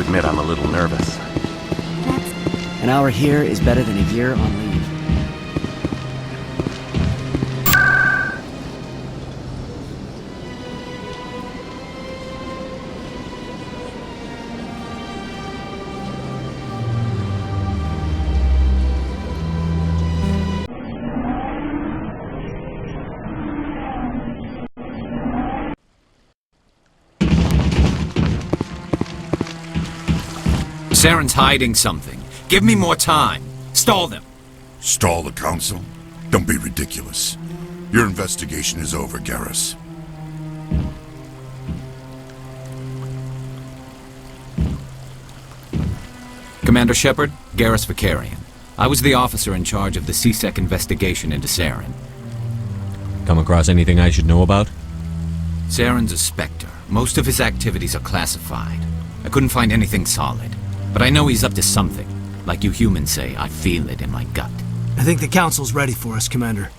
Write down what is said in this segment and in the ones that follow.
admit I'm a little nervous. An hour here is better than a year on leave. Saren's hiding something. Give me more time. Stall them. Stall the council? Don't be ridiculous. Your investigation is over, Garrus. Commander Shepard, Garrus Vicarian. I was the officer in charge of the CSEC investigation into Saren. Come across anything I should know about? Saren's a Spectre. Most of his activities are classified. I couldn't find anything solid. But I know he's up to something. Like you humans say, I feel it in my gut. I think the Council's ready for us, Commander.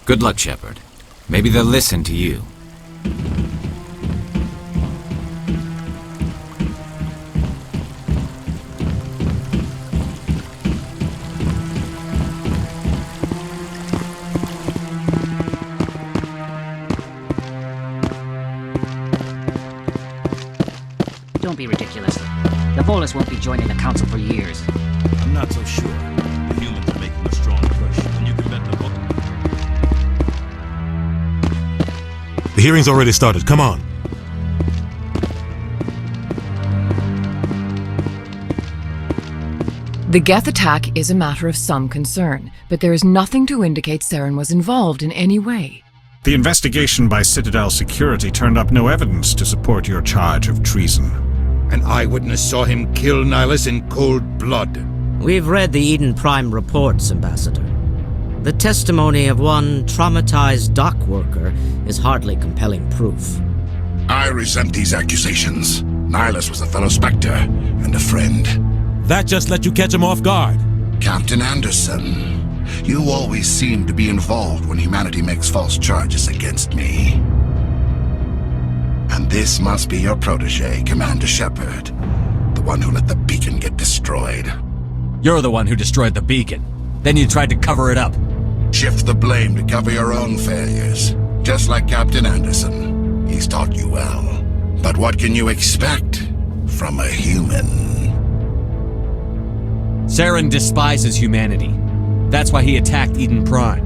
Good luck, Shepard. Maybe they'll listen to you. Don't be ridiculous. The Volus won't be joining the Council for years. I'm not so sure. The humans are making a strong push, and you can bet the book. The hearing's already started. Come on. The Geth attack is a matter of some concern, but there is nothing to indicate Saren was involved in any way. The investigation by Citadel security turned up no evidence to support your charge of treason. An eyewitness saw him kill Nihilus in cold blood. We've read the Eden Prime reports, Ambassador. The testimony of one traumatized dock worker is hardly compelling proof. I resent these accusations. Nihilus was a fellow Spectre and a friend. That just let you catch him off guard. Captain Anderson, you always seem to be involved when humanity makes false charges against me. And this must be your protege, Commander Shepard. The one who let the beacon get destroyed. You're the one who destroyed the beacon. Then you tried to cover it up. Shift the blame to cover your own failures. Just like Captain Anderson. He's taught you well. But what can you expect from a human? Saren despises humanity. That's why he attacked Eden Prime.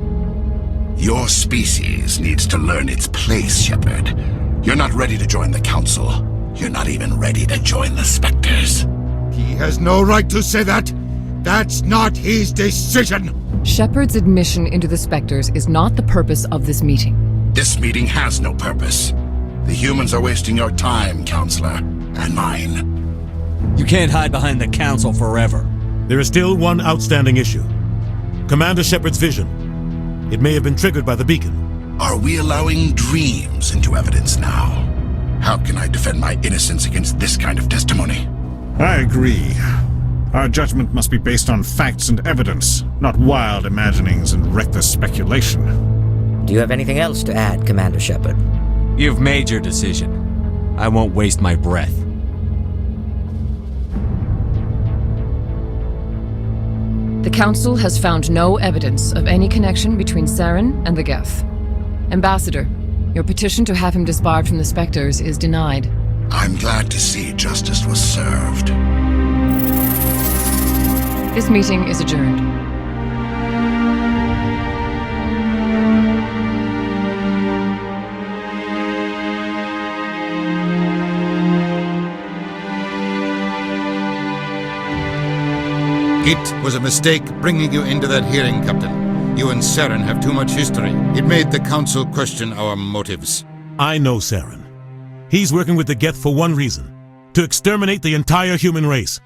Your species needs to learn its place, Shepard. You're not ready to join the Council. You're not even ready to join the Spectres. He has no right to say that. That's not his decision. Shepard's admission into the Spectres is not the purpose of this meeting. This meeting has no purpose. The humans are wasting your time, Counselor, and mine. You can't hide behind the Council forever. There is still one outstanding issue. Commander Shepard's vision. It may have been triggered by the beacon. Are we allowing dreams into evidence now? How can I defend my innocence against this kind of testimony? I agree. Our judgment must be based on facts and evidence, not wild imaginings and reckless speculation. Do you have anything else to add, Commander Shepard? You've made your decision. I won't waste my breath. The Council has found no evidence of any connection between Saren and the Geth. Ambassador, your petition to have him disbarred from the Spectres is denied. I'm glad to see justice was served. This meeting is adjourned. It was a mistake bringing you into that hearing, Captain. You and Saren have too much history. It made the Council question our motives. I know Saren. He's working with the Geth for one reason. To exterminate the entire human race.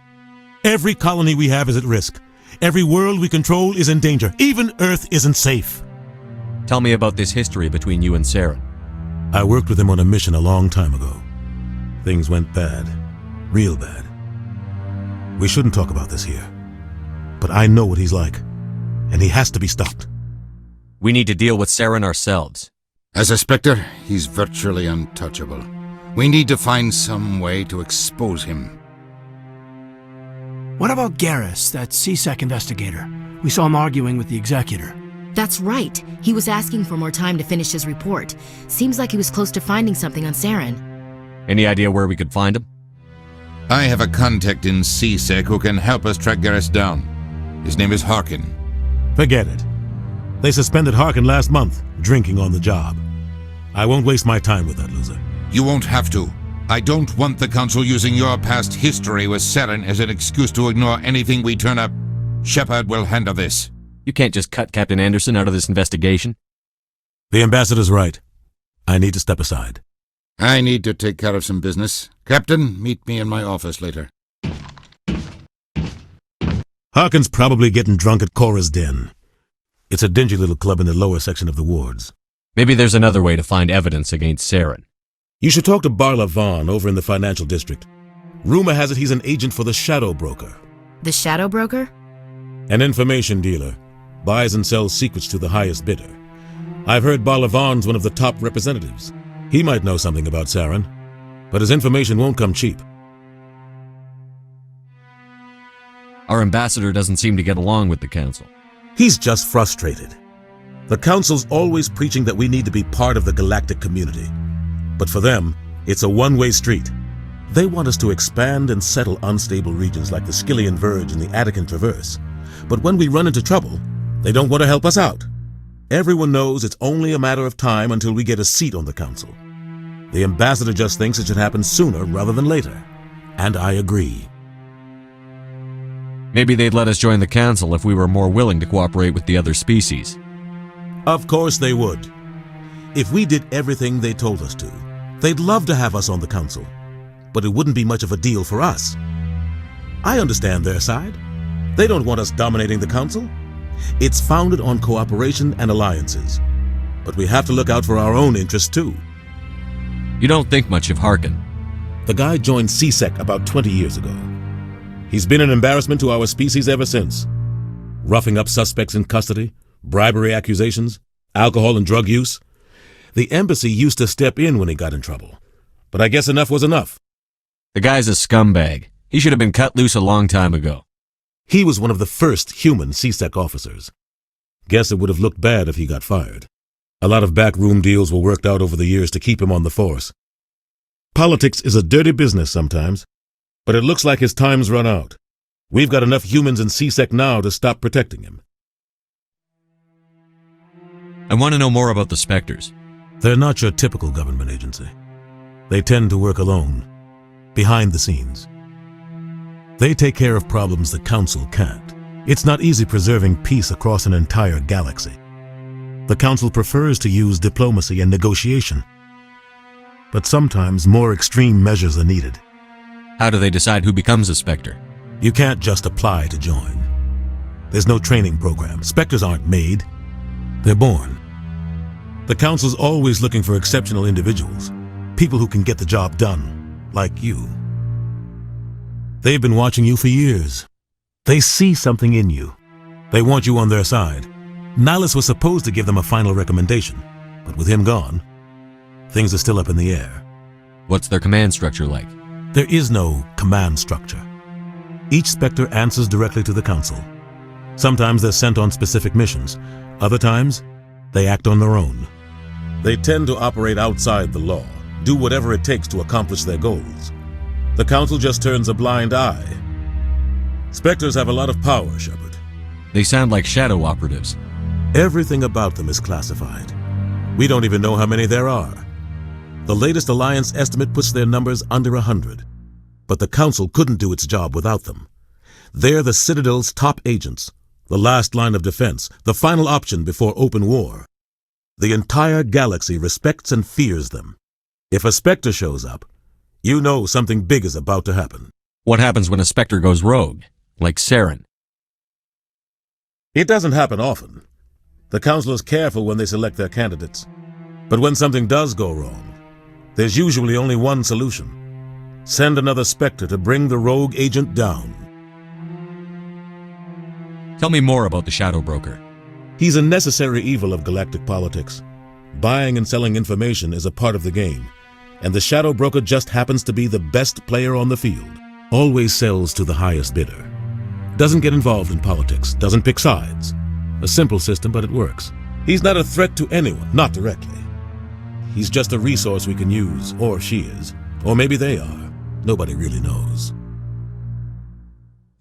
Every colony we have is at risk. Every world we control is in danger. Even Earth isn't safe. Tell me about this history between you and Saren. I worked with him on a mission a long time ago. Things went bad. Real bad. We shouldn't talk about this here. But I know what he's like. And he has to be stopped. We need to deal with Saren ourselves. As a Spectre, he's virtually untouchable. We need to find some way to expose him. What about Garrus, that CSEC investigator? We saw him arguing with the executor. That's right. He was asking for more time to finish his report. Seems like he was close to finding something on Saren. Any idea where we could find him? I have a contact in CSEC who can help us track Garrus down. His name is Harkin. Forget it. They suspended Harkin last month, drinking on the job. I won't waste my time with that loser. You won't have to. I don't want the Council using your past history with Saren as an excuse to ignore anything we turn up. Shepard will handle this. You can't just cut Captain Anderson out of this investigation. The ambassador's right. I need to step aside. I need to take care of some business. Captain, meet me in my office later. Harkin's probably getting drunk at Cora's Den. It's a dingy little club in the lower section of the wards. Maybe there's another way to find evidence against Saren. You should talk to Barla Vaughn over in the financial district. Rumor has it he's an agent for the Shadow Broker. The Shadow Broker? An information dealer. Buys and sells secrets to the highest bidder. I've heard Barla Vaughn's one of the top representatives. He might know something about Saren, but his information won't come cheap. Our ambassador doesn't seem to get along with the Council. He's just frustrated. The Council's always preaching that we need to be part of the galactic community. But for them, it's a one-way street. They want us to expand and settle unstable regions like the Skillian Verge and the Attican Traverse. But when we run into trouble, they don't want to help us out. Everyone knows it's only a matter of time until we get a seat on the Council. The ambassador just thinks it should happen sooner rather than later. And I agree. Maybe they'd let us join the Council if we were more willing to cooperate with the other species. Of course they would. If we did everything they told us to, they'd love to have us on the Council. But it wouldn't be much of a deal for us. I understand their side. They don't want us dominating the Council. It's founded on cooperation and alliances. But we have to look out for our own interests too. You don't think much of Harkin. The guy joined CSEC about 20 years ago. He's been an embarrassment to our species ever since. Roughing up suspects in custody, bribery accusations, alcohol and drug use. The embassy used to step in when he got in trouble. But I guess enough was enough. The guy's a scumbag. He should have been cut loose a long time ago. He was one of the first human CSEC officers. Guess it would have looked bad if he got fired. A lot of backroom deals were worked out over the years to keep him on the force. Politics is a dirty business sometimes, but it looks like his time's run out. We've got enough humans in CSEC now to stop protecting him. I want to know more about the Spectres. They're not your typical government agency. They tend to work alone, behind the scenes. They take care of problems the Council can't. It's not easy preserving peace across an entire galaxy. The Council prefers to use diplomacy and negotiation. But sometimes more extreme measures are needed. How do they decide who becomes a Spectre? You can't just apply to join. There's no training program. Spectres aren't made. They're born. The Council's always looking for exceptional individuals. People who can get the job done, like you. They've been watching you for years. They see something in you. They want you on their side. Nihilus was supposed to give them a final recommendation, but with him gone, things are still up in the air. What's their command structure like? There is no command structure. Each Spectre answers directly to the Council. Sometimes they're sent on specific missions. Other times, they act on their own. They tend to operate outside the law, do whatever it takes to accomplish their goals. The Council just turns a blind eye. Spectres have a lot of power, Shepard. They sound like shadow operatives. Everything about them is classified. We don't even know how many there are. The latest Alliance estimate puts their numbers under 100. But the Council couldn't do its job without them. They're the Citadel's top agents, the last line of defense, the final option before open war. The entire galaxy respects and fears them. If a Spectre shows up, you know something big is about to happen. What happens when a Spectre goes rogue, like Saren? It doesn't happen often. The Council is careful when they select their candidates. But when something does go wrong, there's usually only one solution. Send another Spectre to bring the rogue agent down. Tell me more about the Shadow Broker. He's a necessary evil of galactic politics. Buying and selling information is a part of the game, and the Shadow Broker just happens to be the best player on the field. Always sells to the highest bidder. Doesn't get involved in politics, doesn't pick sides. A simple system, but it works. He's not a threat to anyone, not directly. He's just a resource we can use, or she is. Or maybe they are. Nobody really knows.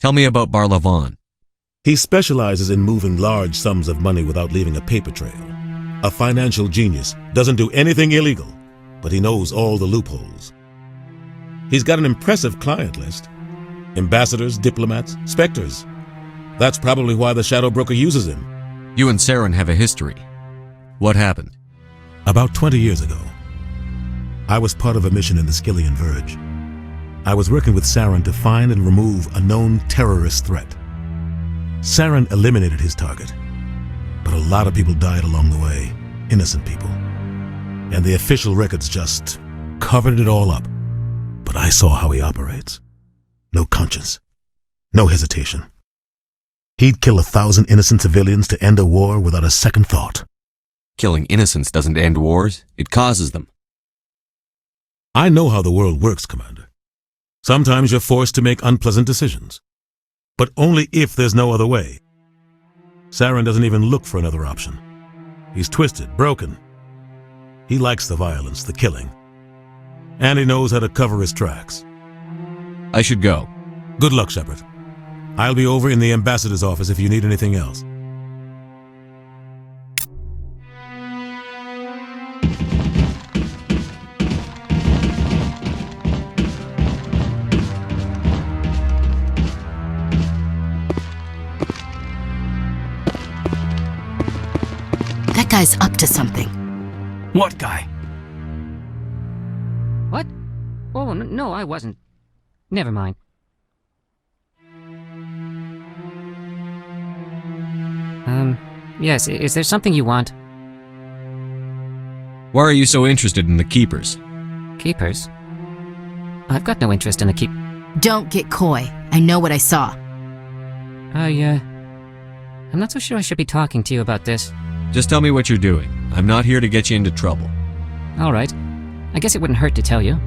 Tell me about Barlavon. He specializes in moving large sums of money without leaving a paper trail. A financial genius, doesn't do anything illegal, but he knows all the loopholes. He's got an impressive client list. Ambassadors, diplomats, specters. That's probably why the Shadow Broker uses him. You and Saren have a history. What happened? About 20 years ago, I was part of a mission in the Skillian Verge. I was working with Saren to find and remove a known terrorist threat. Saren eliminated his target, but a lot of people died along the way, innocent people. And the official records just covered it all up. But I saw how he operates. No conscience, no hesitation. He'd kill 1,000 innocent civilians to end a war without a second thought. Killing innocents doesn't end wars, it causes them. I know how the world works, Commander. Sometimes you're forced to make unpleasant decisions, but only if there's no other way. Saren doesn't even look for another option. He's twisted, broken. He likes the violence, the killing. And he knows how to cover his tracks. I should go. Good luck, Shepard. I'll be over in the ambassador's office if you need anything else. That guy's up to something. What guy? What? Oh, no, I wasn't. Never mind. Yes, is there something you want? Why are you so interested in the Keepers? Keepers? I've got no interest in the keep... Don't get coy. I know what I saw. I'm not so sure I should be talking to you about this. Just tell me what you're doing. I'm not here to get you into trouble. All right. I guess it wouldn't hurt to tell you.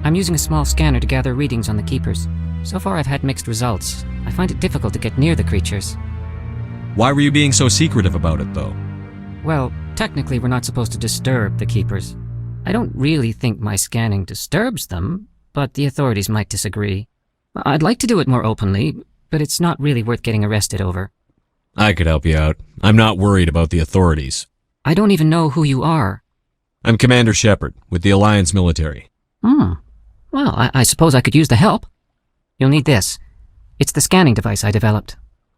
I'm using a small scanner to gather readings on the Keepers. So far I've had mixed results. I find it difficult to get near the creatures. Why were you being so secretive about it, though? Well, technically we're not supposed to disturb the Keepers. I don't really think my scanning disturbs them, but the authorities might disagree. I'd like to do it more openly, but it's not really worth getting arrested over. I could help you out. I'm not worried about the authorities. I don't even know who you are. I'm Commander Shepard, with the Alliance military. Well, I suppose I could use the help. You'll need this. It's the scanning device I developed.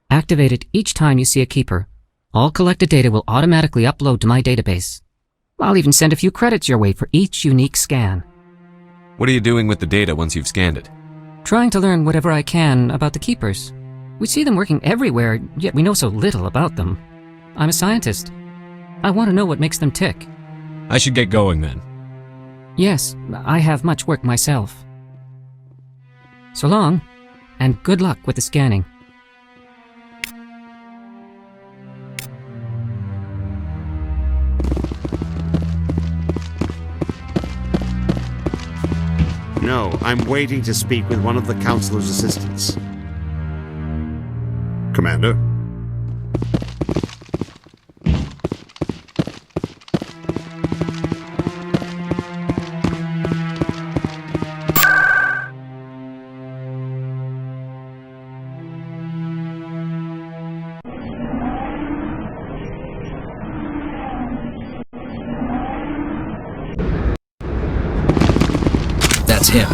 Activate it each time you see a Keeper. All collected data will automatically upload to my database. I'll even send a few credits your way for each unique scan. What are you doing with the data once you've scanned it? Trying to learn whatever I can about the Keepers. We see them working everywhere, yet we know so little about them. I'm a scientist. I want to know what makes them tick. I should get going then. Yes, I have much work myself. So long, and good luck with the scanning. No, I'm waiting to speak with one of the Councilor's assistants. Commander? That's him.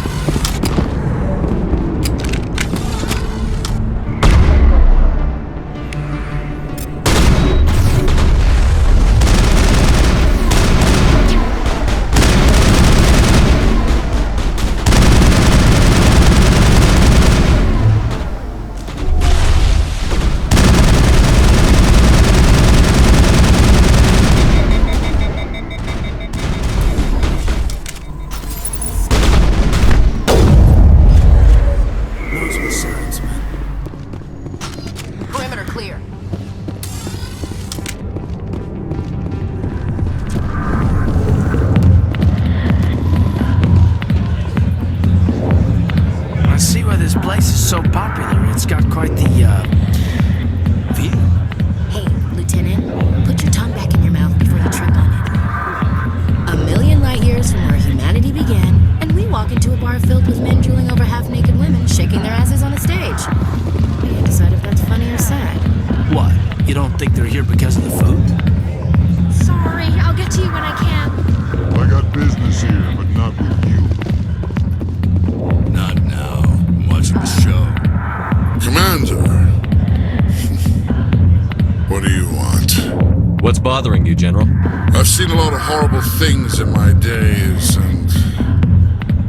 a lot of horrible things in my days, and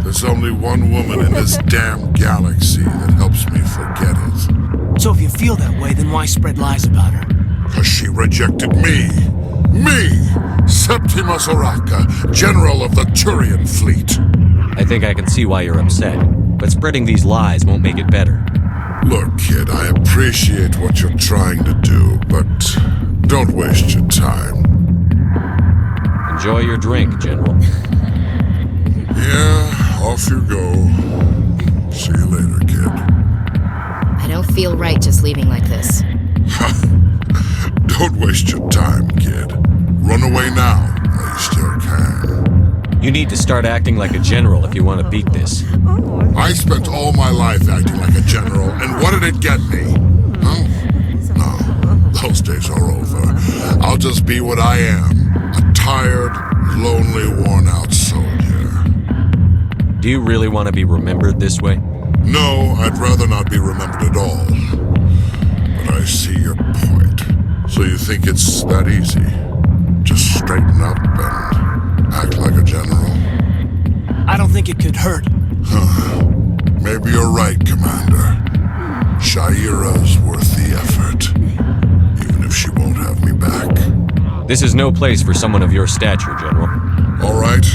there's only one woman in this damn galaxy that helps me forget it. So if you feel that way, then why spread lies about her? 'Cause she rejected me! Me! Septimus Oraka, General of the Turian Fleet! I think I can see why you're upset, but spreading these lies won't make it better. Look, kid, I appreciate what you're trying to do, but don't waste your time. Enjoy your drink, General. Yeah, off you go. See you later, kid. I don't feel right just leaving like this. Don't waste your time, kid. Run away now, while you still can. You need to start acting like a general if you want to beat this. I spent all my life acting like a general, and what did it get me? Huh? No, those days are over. I'll just be what I am. A tired, lonely, worn-out soldier. Do you really want to be remembered this way? No, I'd rather not be remembered at all. But I see your point. So you think it's that easy? Just straighten up and act like a general? I don't think it could hurt. Huh. Maybe you're right, Commander. Shaira's worth the effort. Even if she won't have me back. This is no place for someone of your stature, General. All right.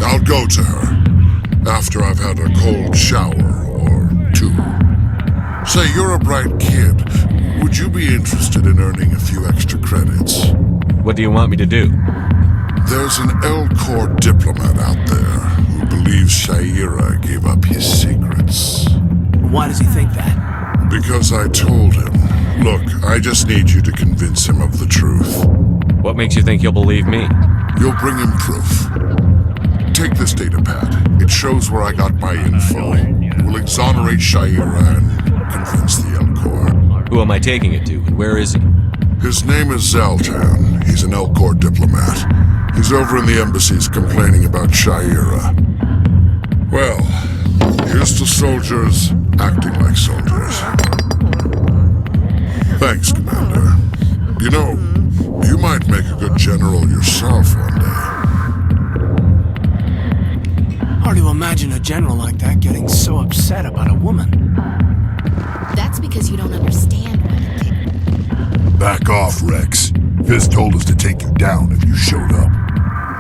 I'll go to her. After I've had a cold shower or two. Say, you're a bright kid. Would you be interested in earning a few extra credits? What do you want me to do? There's an L-Corps diplomat out there who believes Shaira gave up his secrets. Why does he think that? Because I told him. Look, I just need you to convince him of the truth. What makes you think he'll believe me? You'll bring him proof. Take this datapad. It shows where I got my info. It will exonerate Shaira and convince the L-Corps. Who am I taking it to, and where is he? His name is Zaltan. He's an L-Corps diplomat. He's over in the embassies complaining about Shaira. Well, here's to soldiers acting like soldiers. Thanks, Commander. You know, you might make a good general yourself one day. Hard to imagine a general like that getting so upset about a woman. That's because you don't understand women, kid. Back off, Rex. Fizz told us to take you down if you showed up.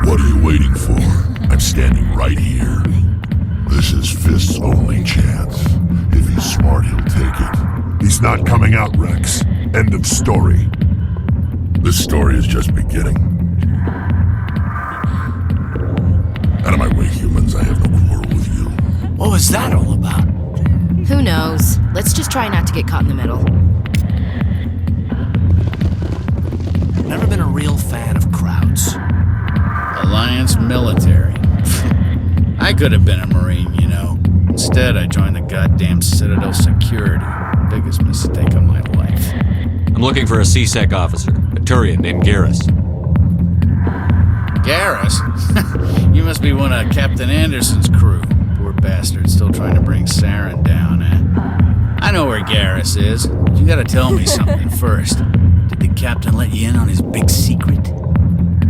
What are you waiting for? I'm standing right here. This is Fizz's only chance. If he's smart, he'll take it. He's not coming out, Rex. End of story. This story is just beginning. Out of my way, humans. I have no quarrel with you. What was that all about? Who knows? Let's just try not to get caught in the middle. Never been a real fan of crowds. Alliance military. I could have been a Marine, you know. Instead, I joined the goddamn Citadel security. Biggest mistake of my life. I'm looking for a C-Sec officer, a Turian named Garrus. Garrus? You must be one of Captain Anderson's crew. Poor bastard, still trying to bring Saren down, eh? I know where Garrus is. You gotta tell me something first. Did the captain let you in on his big secret?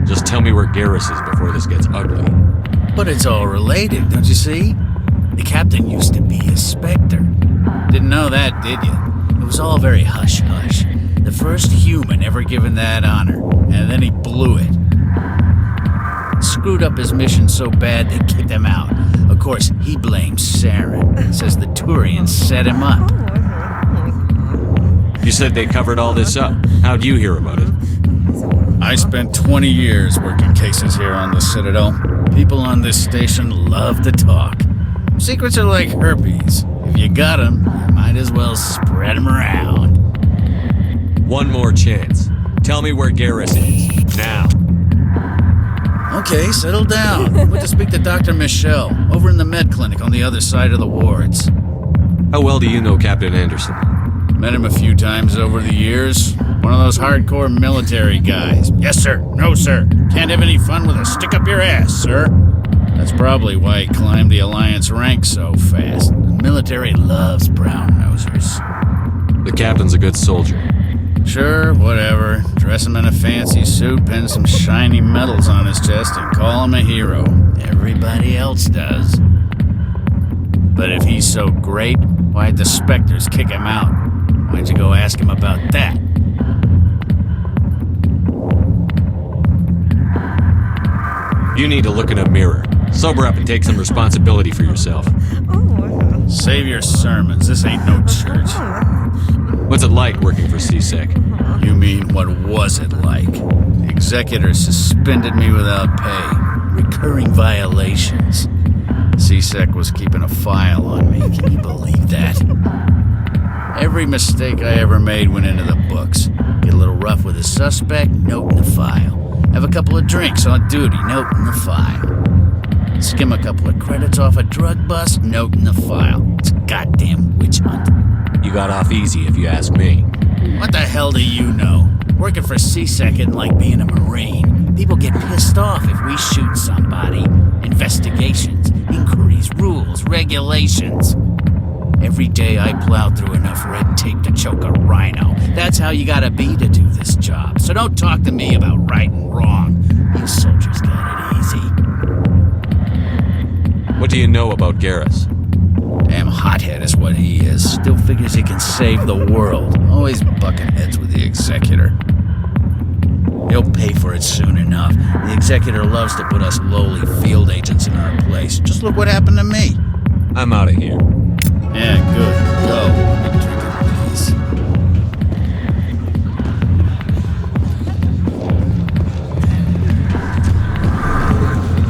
Just tell me where Garrus is before this gets ugly. But it's all related, don't you see? The captain used to be a Spectre. Didn't know that, did you? It was all very hush-hush. The first human ever given that honor, and then he blew it. Screwed up his mission so bad they kicked him out. Of course, he blames Saren. Says the Turians set him up. You said they covered all this up. How'd you hear about it? I spent 20 years working cases here on the Citadel. People on this station love to talk. Secrets are like herpes. If you got them, you might as well spread them around. One more chance. Tell me where Garrus is. Now. Okay, settle down. Went to speak to Dr. Michelle, over in the med clinic on the other side of the wards. How well do you know Captain Anderson? Met him a few times over the years. One of those hardcore military guys. Yes, sir. No, sir. Can't have any fun with a stick up your ass, sir. That's probably why he climbed the Alliance ranks so fast. The military loves brown nosers. The captain's a good soldier. Sure, whatever. Dress him in a fancy suit, pin some shiny medals on his chest, and call him a hero. Everybody else does. But if he's so great, why'd the Spectres kick him out? Why'd you go ask him about that? You need to look in a mirror. Sober up and take some responsibility for yourself. Save your sermons. This ain't no church. What's it like working for CSEC? You mean, what was it like? The executor suspended me without pay. Recurring violations. CSEC was keeping a file on me. Can you believe that? Every mistake I ever made went into the books. Get a little rough with a suspect, note in the file. Have a couple of drinks on duty, note in the file. Skim a couple of credits off a drug bust, note in the file. It's a goddamn witch hunt. You got off easy, if you ask me. What the hell do you know? Working for CSEC isn't like being a Marine. People get pissed off if we shoot somebody. Investigations, inquiries, rules, regulations. Every day I plow through enough red tape to choke a rhino. That's how you gotta be to do this job. So don't talk to me about right and wrong. You soldiers got it easy. What do you know about Garrus? Damn hothead is what he is. Still figures he can save the world. Always bucking heads with the executor. He'll pay for it soon enough. The executor loves to put us lowly field agents in our place. Just look what happened to me. I'm out of here. Yeah, good. Go. Drink it, please.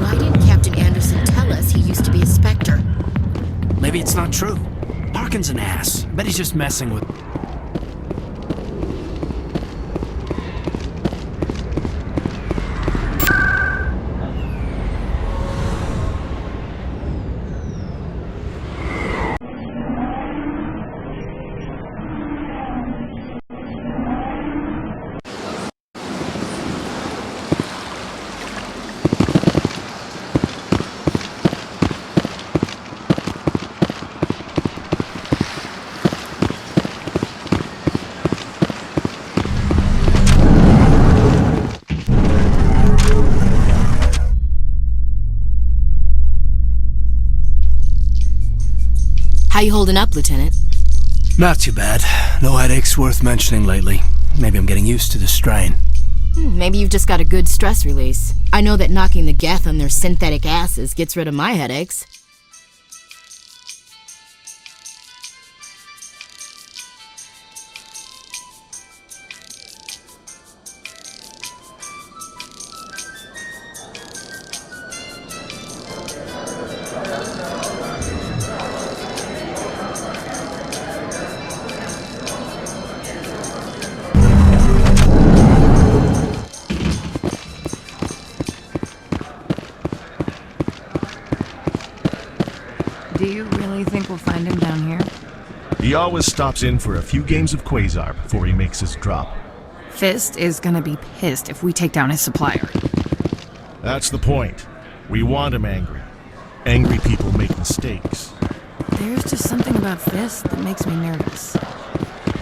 Why didn't Captain Anderson tell us he used to be a Spectre? Maybe it's not true. Parkin's an ass. I bet he's just messing with... How you holding up, Lieutenant? Not too bad. No headaches worth mentioning lately. Maybe I'm getting used to the strain. Maybe you've just got a good stress release. I know that knocking the Geth on their synthetic asses gets rid of my headaches. Do you really think we'll find him down here? He always stops in for a few games of Quasar before he makes his drop. Fist is gonna be pissed if we take down his supplier. That's the point. We want him angry. Angry people make mistakes. There's just something about Fist that makes me nervous.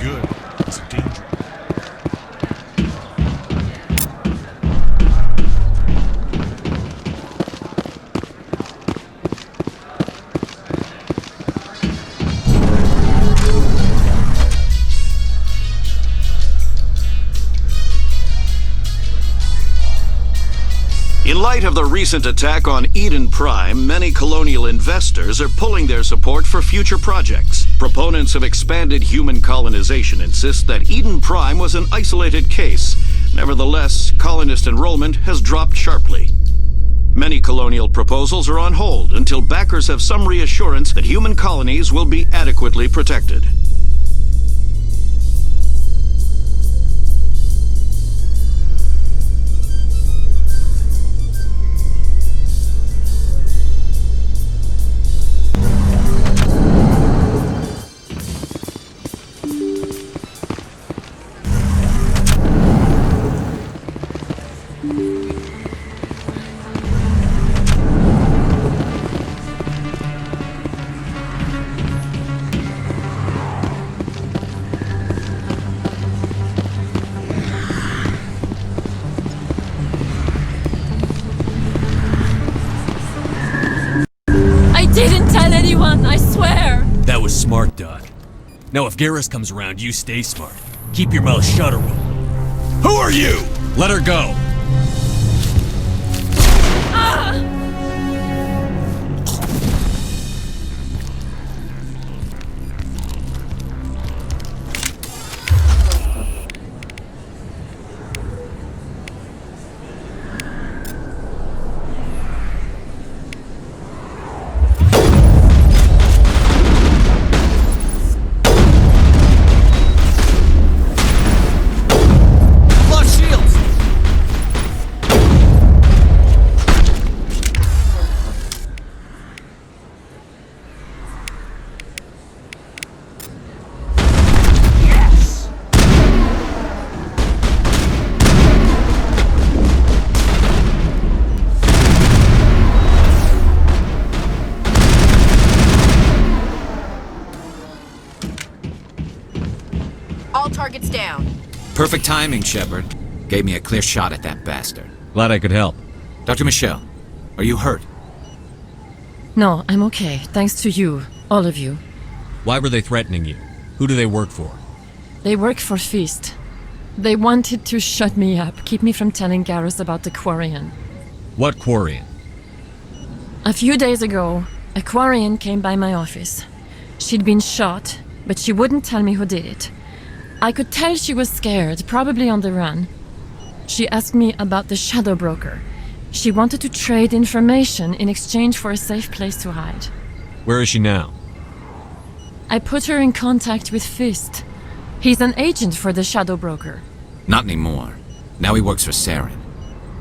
Good. It's a danger. In light of the recent attack on Eden Prime, many colonial investors are pulling their support for future projects. Proponents of expanded human colonization insist that Eden Prime was an isolated case. Nevertheless, colonist enrollment has dropped sharply. Many colonial proposals are on hold until backers have some reassurance that human colonies will be adequately protected. didn't tell anyone, I swear! That was smart, Doc. Now if Garrus comes around, you stay smart. Keep your mouth shut or we'll... Who are you? Let her go! All targets down. Perfect timing, Shepard. Gave me a clear shot at that bastard. Glad I could help. Dr. Michelle, are you hurt? No, I'm okay, thanks to you, all of you. Why were they threatening you? Who do they work for? They work for Feast. They wanted to shut me up, keep me from telling Garrus about the Quarian. What Quarian? A few days ago, a Quarian came by my office. She'd been shot, but she wouldn't tell me who did it. I could tell she was scared, probably on the run. She asked me about the Shadow Broker. She wanted to trade information in exchange for a safe place to hide. Where is she now? I put her in contact with Fist. He's an agent for the Shadow Broker. Not anymore. Now he works for Saren.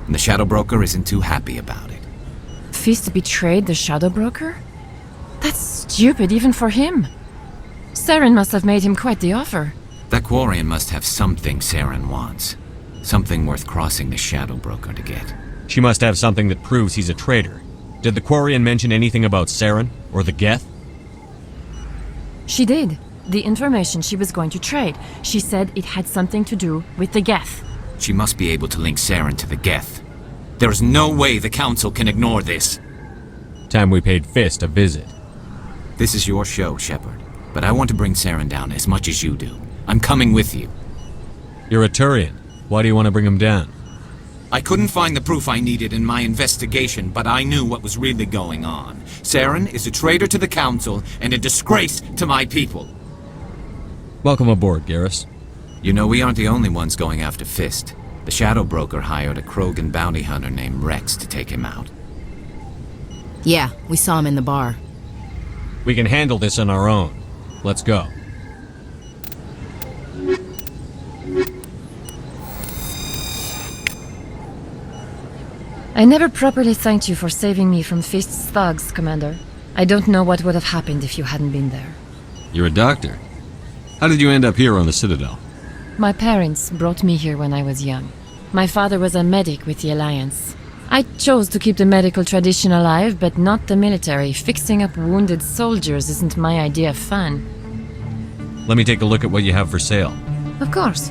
And the Shadow Broker isn't too happy about it. Fist betrayed the Shadow Broker? That's stupid even for him. Saren must have made him quite the offer. That Quarian must have something Saren wants. Something worth crossing the Shadow Broker to get. She must have something that proves he's a traitor. Did the Quarian mention anything about Saren or the Geth? She did. The information she was going to trade. She said it had something to do with the Geth. She must be able to link Saren to the Geth. There is no way the Council can ignore this. Time we paid Fist a visit. This is your show, Shepard. But I want to bring Saren down as much as you do. I'm coming with you. You're a Turian. Why do you want to bring him down? I couldn't find the proof I needed in my investigation, but I knew what was really going on. Saren is a traitor to the Council and a disgrace to my people. Welcome aboard, Garrus. You know, we aren't the only ones going after Fist. The Shadow Broker hired a Krogan bounty hunter named Rex to take him out. Yeah, we saw him in the bar. We can handle this on our own. Let's go. I never properly thanked you for saving me from Fist's thugs, Commander. I don't know what would have happened if you hadn't been there. You're a doctor. How did you end up here on the Citadel? My parents brought me here when I was young. My father was a medic with the Alliance. I chose to keep the medical tradition alive, but not the military. Fixing up wounded soldiers isn't my idea of fun. Let me take a look at what you have for sale. Of course.